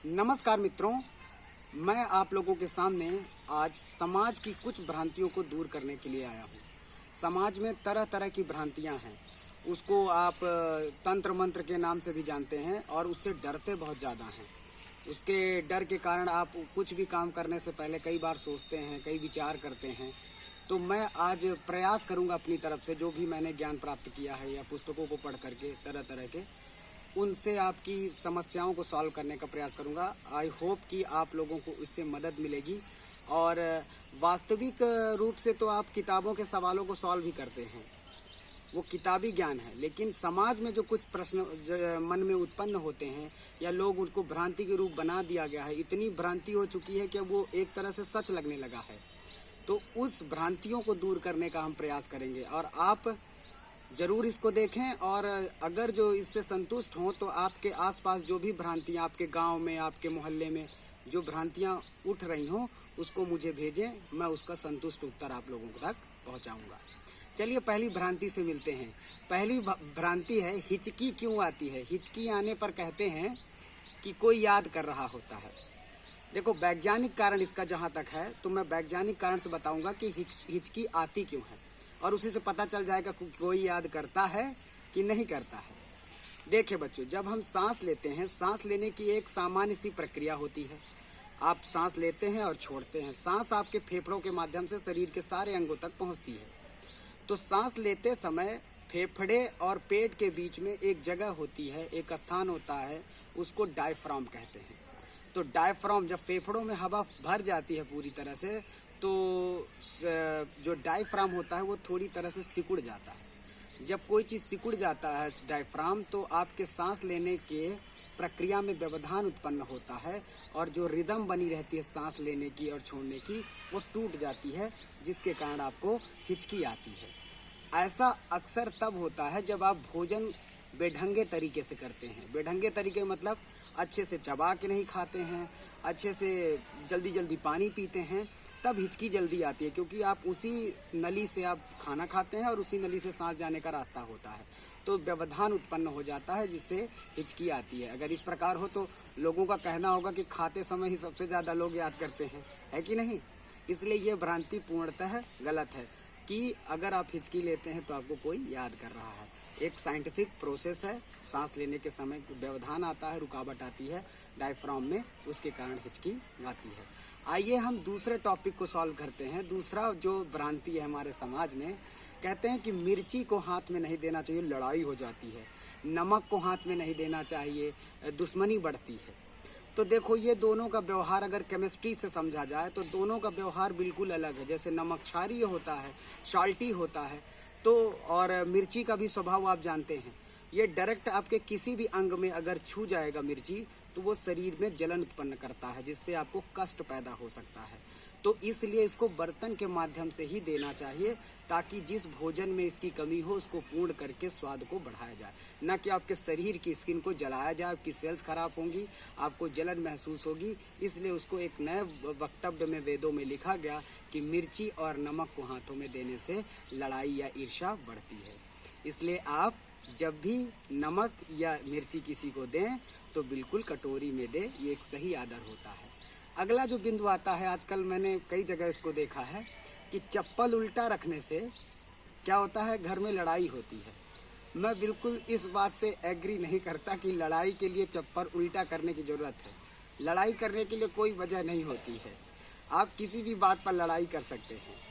नमस्कार मित्रों, मैं आप लोगों के सामने आज समाज की कुछ भ्रांतियों को दूर करने के लिए आया हूँ। समाज में तरह तरह की भ्रांतियाँ हैं, उसको आप तंत्र मंत्र के नाम से भी जानते हैं और उससे डरते बहुत ज़्यादा हैं। उसके डर के कारण आप कुछ भी काम करने से पहले कई बार सोचते हैं, कई विचार करते हैं। तो मैं आज प्रयास करूँगा अपनी तरफ से, जो भी मैंने ज्ञान प्राप्त किया है या पुस्तकों को पढ़ करके तरह तरह के, उनसे आपकी समस्याओं को सॉल्व करने का प्रयास करूंगा। आई होप कि आप लोगों को इससे मदद मिलेगी। और वास्तविक रूप से तो आप किताबों के सवालों को सॉल्व ही करते हैं, वो किताबी ज्ञान है। लेकिन समाज में जो कुछ प्रश्न मन में उत्पन्न होते हैं या लोग उनको भ्रांति के रूप बना दिया गया है, इतनी भ्रांति हो चुकी है कि वो एक तरह से सच लगने लगा है। तो उस भ्रांतियों को दूर करने का हम प्रयास करेंगे और आप ज़रूर इसको देखें। और अगर जो इससे संतुष्ट हों तो आपके आसपास जो भी भ्रांतियाँ, आपके गांव में, आपके मोहल्ले में जो भ्रांतियाँ उठ रही हों, उसको मुझे भेजें, मैं उसका संतुष्ट उत्तर आप लोगों तक पहुंचाऊंगा। चलिए पहली भ्रांति से मिलते हैं। पहली भ्रांति है, हिचकी क्यों आती है। हिचकी आने पर कहते हैं कि कोई याद कर रहा होता है। देखो, वैज्ञानिक कारण इसका जहाँ तक है तो मैं वैज्ञानिक कारण से बताऊँगा कि हिचकी आती क्यों है, और उसी से पता चल जाएगा कि कोई याद करता है कि नहीं करता है। देखिए बच्चों, जब हम सांस लेते हैं, सांस लेने की एक सामान्य सी प्रक्रिया होती है। आप सांस लेते हैं और छोड़ते हैं। सांस आपके फेफड़ों के माध्यम से शरीर के सारे अंगों तक पहुंचती है। तो सांस लेते समय फेफड़े और पेट के बीच में एक जगह होती है, एक स्थान होता है, उसको डायफ्राम कहते हैं। तो डायफ्राम, जब फेफड़ों में हवा भर जाती है पूरी तरह से, तो जो डायफ्राम होता है वो थोड़ी तरह से सिकुड़ जाता है। जब कोई चीज़ सिकुड़ जाता है डायफ्राम, तो आपके सांस लेने के प्रक्रिया में व्यवधान उत्पन्न होता है और जो रिदम बनी रहती है सांस लेने की और छोड़ने की, वो टूट जाती है, जिसके कारण आपको हिचकी आती है। ऐसा अक्सर तब होता है जब आप भोजन बेढंगे तरीके से करते हैं। बेढंगे तरीके मतलब अच्छे से चबा के नहीं खाते हैं, अच्छे से जल्दी जल्दी पानी पीते हैं, तब हिचकी जल्दी आती है, क्योंकि आप उसी नली से आप खाना खाते हैं और उसी नली से सांस जाने का रास्ता होता है। तो व्यवधान उत्पन्न हो जाता है, जिससे हिचकी आती है। अगर इस प्रकार हो तो लोगों का कहना होगा कि खाते समय ही सबसे ज़्यादा लोग याद करते हैं, है कि नहीं। इसलिए ये भ्रांति पूर्णतः गलत है कि अगर आप हिचकी लेते हैं तो आपको कोई याद कर रहा है। एक साइंटिफिक प्रोसेस है, सांस लेने के समय व्यवधान आता है, रुकावट आती है डायफ्राम में, उसके कारण हिचकी आती है। आइए हम दूसरे टॉपिक को सॉल्व करते हैं। दूसरा जो भ्रांति है हमारे समाज में, कहते हैं कि मिर्ची को हाथ में नहीं देना चाहिए, लड़ाई हो जाती है। नमक को हाथ में नहीं देना चाहिए, दुश्मनी बढ़ती है। तो देखो, ये दोनों का व्यवहार अगर केमिस्ट्री से समझा जाए तो दोनों का व्यवहार बिल्कुल अलग है। जैसे नमक क्षारीय होता है, साल्टी होता है, तो और मिर्ची का भी स्वभाव आप जानते हैं। ये डायरेक्ट आपके किसी भी अंग में अगर छू जाएगा मिर्ची, तो वो शरीर में जलन उत्पन्न करता है, जिससे आपको कष्ट पैदा हो सकता है। तो इसलिए इसको बर्तन के माध्यम से ही देना चाहिए, ताकि जिस भोजन में इसकी कमी हो उसको पूर्ण करके स्वाद को बढ़ाया जाए, न कि आपके शरीर की स्किन को जलाया जाए। आपकी सेल्स खराब होंगी, आपको जलन महसूस होगी। इसलिए उसको एक नए वक्तव्य में वेदों में लिखा गया कि मिर्ची और नमक को हाथों में देने से लड़ाई या ईर्ष्या बढ़ती है। इसलिए आप जब भी नमक या मिर्ची किसी को दें तो बिल्कुल कटोरी में दें, ये एक सही आदर होता है। अगला जो बिंदु आता है, आजकल मैंने कई जगह इसको देखा है कि चप्पल उल्टा रखने से क्या होता है, घर में लड़ाई होती है। मैं बिल्कुल इस बात से एग्री नहीं करता कि लड़ाई के लिए चप्पल उल्टा करने की ज़रूरत है। लड़ाई करने के लिए कोई वजह नहीं होती है, आप किसी भी बात पर लड़ाई कर सकते हैं।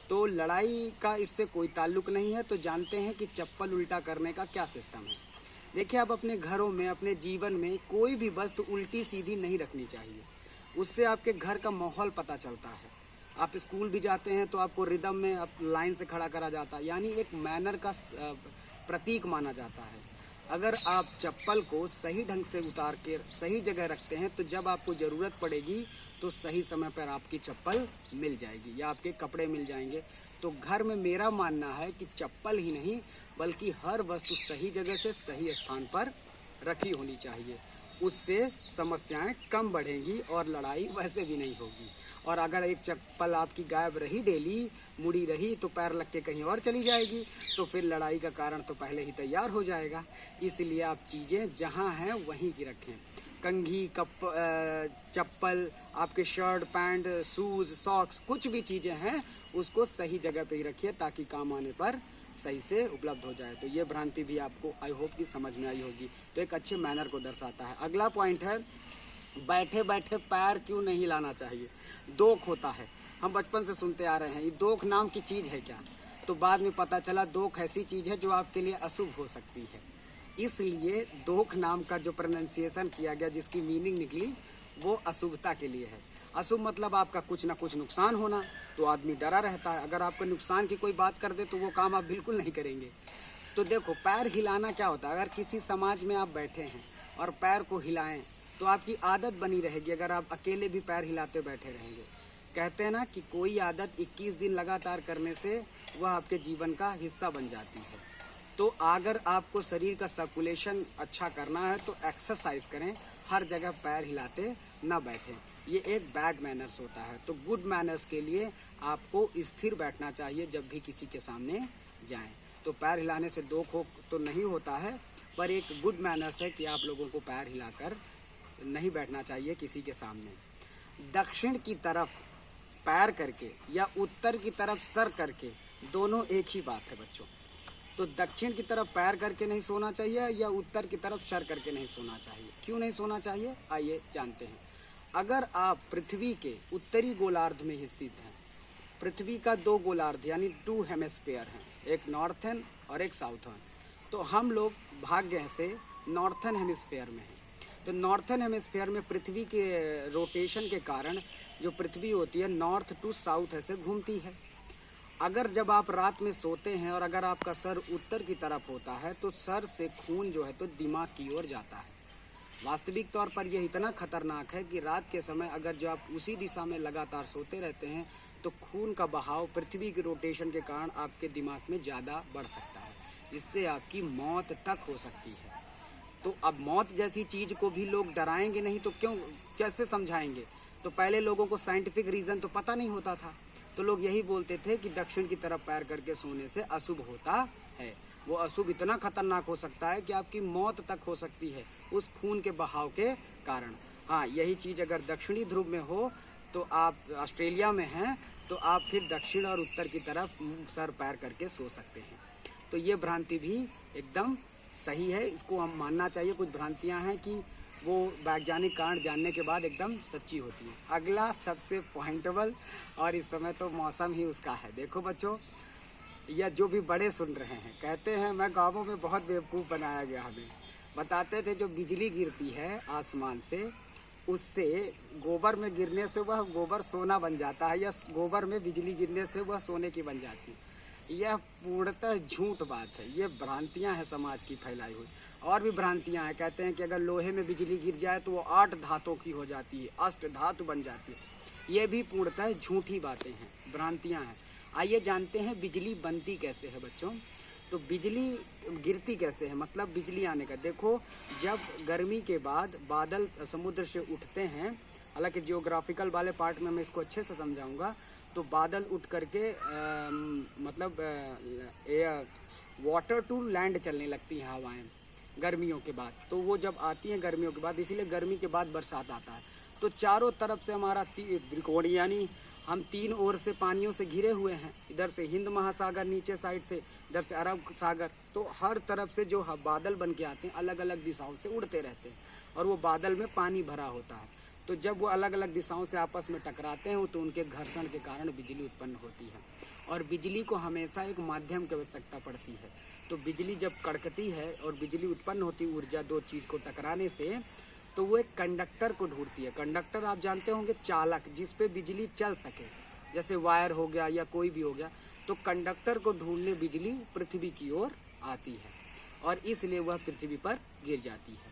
तो लड़ाई का इससे कोई ताल्लुक नहीं है। तो जानते हैं कि चप्पल उल्टा करने का क्या सिस्टम है। देखिए, आप अपने घरों में, अपने जीवन में कोई भी वस्तु उल्टी सीधी नहीं रखनी चाहिए। उससे आपके घर का माहौल पता चलता है। आप स्कूल भी जाते हैं तो आपको रिदम में आप लाइन से खड़ा करा जाता है, यानी एक मैनर का प्रतीक माना जाता है। अगर आप चप्पल को सही ढंग से उतार के सही जगह रखते हैं तो जब आपको ज़रूरत पड़ेगी तो सही समय पर आपकी चप्पल मिल जाएगी या आपके कपड़े मिल जाएंगे। तो घर में मेरा मानना है कि चप्पल ही नहीं बल्कि हर वस्तु सही जगह से सही स्थान पर रखी होनी चाहिए। उससे समस्याएं कम बढ़ेंगी और लड़ाई वैसे भी नहीं होगी। और अगर एक चप्पल आपकी गायब रही, डेली मुड़ी रही, तो पैर लग के कहीं और चली जाएगी, तो फिर लड़ाई का कारण तो पहले ही तैयार हो जाएगा। इसलिए आप चीज़ें जहाँ हैं वहीं की रखें। कंघी, चप्पल, आपके शर्ट, पैंट, शूज़, सॉक्स, कुछ भी चीज़ें हैं उसको सही जगह पे ही रखिए ताकि काम आने पर सही से उपलब्ध हो जाए। तो ये भ्रांति भी आपको आई होप कि समझ में आई होगी। तो एक अच्छे मैनर को दर्शाता है। अगला पॉइंट है, बैठे बैठे पैर क्यों नहीं हिलाना चाहिए। दोख होता है, हम बचपन से सुनते आ रहे हैं। ये दोख नाम की चीज़ है क्या? तो बाद में पता चला दोख ऐसी चीज़ है जो आपके लिए अशुभ हो सकती है। इसलिए दोख नाम का जो प्रोनाउंसिएशन किया गया, जिसकी मीनिंग निकली, वो अशुभता के लिए है। अशुभ मतलब आपका कुछ ना कुछ नुकसान होना, तो आदमी डरा रहता है। अगर आपको नुकसान की कोई बात कर दे तो वो काम आप बिल्कुल नहीं करेंगे। तो देखो, पैर हिलाना क्या होता है? अगर किसी समाज में आप बैठे हैं और पैर को हिलाएं तो आपकी आदत बनी रहेगी। अगर आप अकेले भी पैर हिलाते बैठे रहेंगे, कहते हैं ना कि कोई आदत 21 दिन लगातार करने से वह आपके जीवन का हिस्सा बन जाती है। तो अगर आपको शरीर का सर्कुलेशन अच्छा करना है तो एक्सरसाइज करें, हर जगह पैर हिलाते ना बैठें। ये एक बैड मैनर्स होता है। तो गुड मैनर्स के लिए आपको स्थिर बैठना चाहिए जब भी किसी के सामने जाएं। तो पैर हिलाने से दोख तो नहीं होता है, पर एक गुड मैनर्स है कि आप लोगों को पैर हिलाकर नहीं बैठना चाहिए किसी के सामने। दक्षिण की तरफ पैर करके या उत्तर की तरफ सर करके, दोनों एक ही बात है बच्चों। तो दक्षिण की तरफ पैर करके नहीं सोना चाहिए या उत्तर की तरफ सर करके नहीं सोना चाहिए। क्यों नहीं सोना चाहिए, आइए जानते हैं। अगर आप पृथ्वी के उत्तरी गोलार्ध में स्थित हैं, पृथ्वी का 2 गोलार्ध यानी 2 हेमिस्फीयर हैं, एक नॉर्थर्न और एक साउथर्न। तो हम लोग भाग्य से नॉर्थर्न हेमिस्फीयर में हैं। तो नॉर्थर्न हेमिस्फीयर में पृथ्वी के रोटेशन के कारण जो पृथ्वी होती है नॉर्थ टू साउथ ऐसे घूमती है। अगर जब आप रात में सोते हैं और अगर आपका सर उत्तर की तरफ होता है तो सर से खून जो है तो दिमाग की ओर जाता है। वास्तविक तौर पर यह इतना खतरनाक है कि रात के समय अगर जो आप उसी दिशा में लगातार सोते रहते हैं तो खून का बहाव पृथ्वी के रोटेशन के कारण आपके दिमाग में ज़्यादा बढ़ सकता है, इससे आपकी मौत तक हो सकती है। तो अब मौत जैसी चीज़ को भी लोग डराएंगे नहीं तो कैसे समझाएंगे? तो पहले लोगों को साइंटिफिक रीज़न तो पता नहीं होता था, तो लोग यही बोलते थे कि दक्षिण की तरफ पैर करके सोने से अशुभ होता है। वो अशुभ इतना खतरनाक हो सकता है कि आपकी मौत तक हो सकती है उस खून के बहाव के कारण। हाँ, यही चीज़ अगर दक्षिणी ध्रुव में हो, तो आप ऑस्ट्रेलिया में हैं तो आप फिर दक्षिण और उत्तर की तरफ सर पैर करके सो सकते हैं। तो ये भ्रांति भी एकदम सही है, इसको हम मानना चाहिए। कुछ भ्रांतियाँ हैं कि वो वैज्ञानिक कारण जानने के बाद एकदम सच्ची होती है। अगला सबसे पॉइंटेबल, और इस समय तो मौसम ही उसका है। देखो बच्चों, या जो भी बड़े सुन रहे हैं, कहते हैं मैं गाँवों में बहुत बेवकूफ़ बनाया गया हमें। बताते थे जो बिजली गिरती है आसमान से, उससे गोबर में गिरने से वह गोबर सोना बन जाता है, या गोबर में बिजली गिरने से वह सोने की बन जाती है। यह पूर्णतः झूठ बात है। ये भ्रांतियां हैं समाज की फैलाई हुई। और भी भ्रांतियां हैं, कहते हैं कि अगर लोहे में बिजली गिर जाए तो वो 8 धातों की हो जाती है, अष्ट धातु बन जाती है। ये भी पूर्णतः झूठी बातें हैं, भ्रांतियां हैं। आइए जानते हैं बिजली बनती कैसे है बच्चों। तो बिजली गिरती कैसे है, मतलब बिजली आने का। देखो, जब गर्मी के बाद बादल समुद्र से उठते हैं, हालांकि जियोग्राफिकल वाले पार्ट में मैं इसको अच्छे से समझाऊंगा, तो बादल उठ करके मतलब वाटर टू लैंड चलने लगती हैं हवाएं गर्मियों के बाद। तो वो जब आती हैं गर्मियों के बाद, इसीलिए गर्मी के बाद बरसात आता है। तो चारों तरफ से हमारा त्रिकोण, यानी हम 3 ओर से पानियों से घिरे हुए हैं। इधर से हिंद महासागर, नीचे साइड से इधर से अरब सागर। तो हर तरफ से जो बादल बन के आते हैं अलग अलग दिशाओं से उड़ते रहते हैं, और वो बादल में पानी भरा होता है। तो जब वो अलग अलग दिशाओं से आपस में टकराते हैं तो उनके घर्षण के कारण बिजली उत्पन्न होती है। और बिजली को हमेशा एक माध्यम की आवश्यकता पड़ती है। तो बिजली जब कड़कती है और बिजली उत्पन्न होती है ऊर्जा दो चीज़ को टकराने से, तो वो एक कंडक्टर को ढूंढती है। कंडक्टर आप जानते होंगे, चालक, जिस पे बिजली चल सके, जैसे वायर हो गया या कोई भी हो गया। तो कंडक्टर को ढूंढने बिजली पृथ्वी की ओर आती है और इसलिए वह पृथ्वी पर गिर जाती है।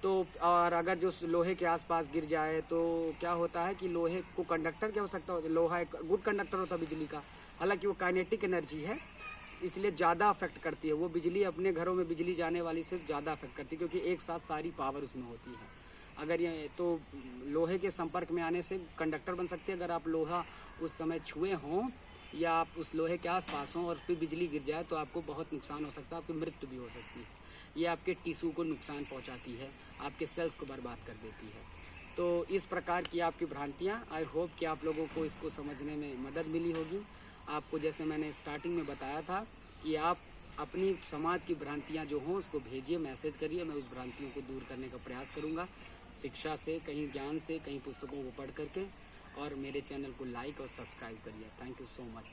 तो और अगर जो लोहे के आसपास गिर जाए तो क्या होता है कि लोहे को कंडक्टर की आवश्यकता होती है। लोहा एक गुड कंडक्टर होता है बिजली का, हालांकि वो काइनेटिक एनर्जी है, इसलिए ज़्यादा अफेक्ट करती है। वो बिजली अपने घरों में बिजली जाने वाली से ज़्यादा अफेक्ट करती है, क्योंकि एक साथ सारी पावर उसमें होती है। अगर ये तो लोहे के संपर्क में आने से कंडक्टर बन सकती है। अगर आप लोहा उस समय छुए हों या आप उस लोहे के आसपास हों और फिर बिजली गिर जाए तो आपको बहुत नुकसान हो सकता है, आपकी मृत्यु भी हो सकती है। ये आपके टिश्यू को नुकसान पहुंचाती है, आपके सेल्स को बर्बाद कर देती है। तो इस प्रकार की आपकी भ्रांतियाँ, आई होप कि आप लोगों को इसको समझने में मदद मिली होगी। आपको जैसे मैंने स्टार्टिंग में बताया था कि आप अपनी समाज की भ्रांतियाँ जो हों उसको भेजिए, मैसेज करिए, मैं उस भ्रांतियों को दूर करने का प्रयास करूँगा, शिक्षा से, कहीं ज्ञान से, कहीं पुस्तकों को पढ़ करके। और मेरे चैनल को लाइक और सब्सक्राइब करिए। Thank you so much.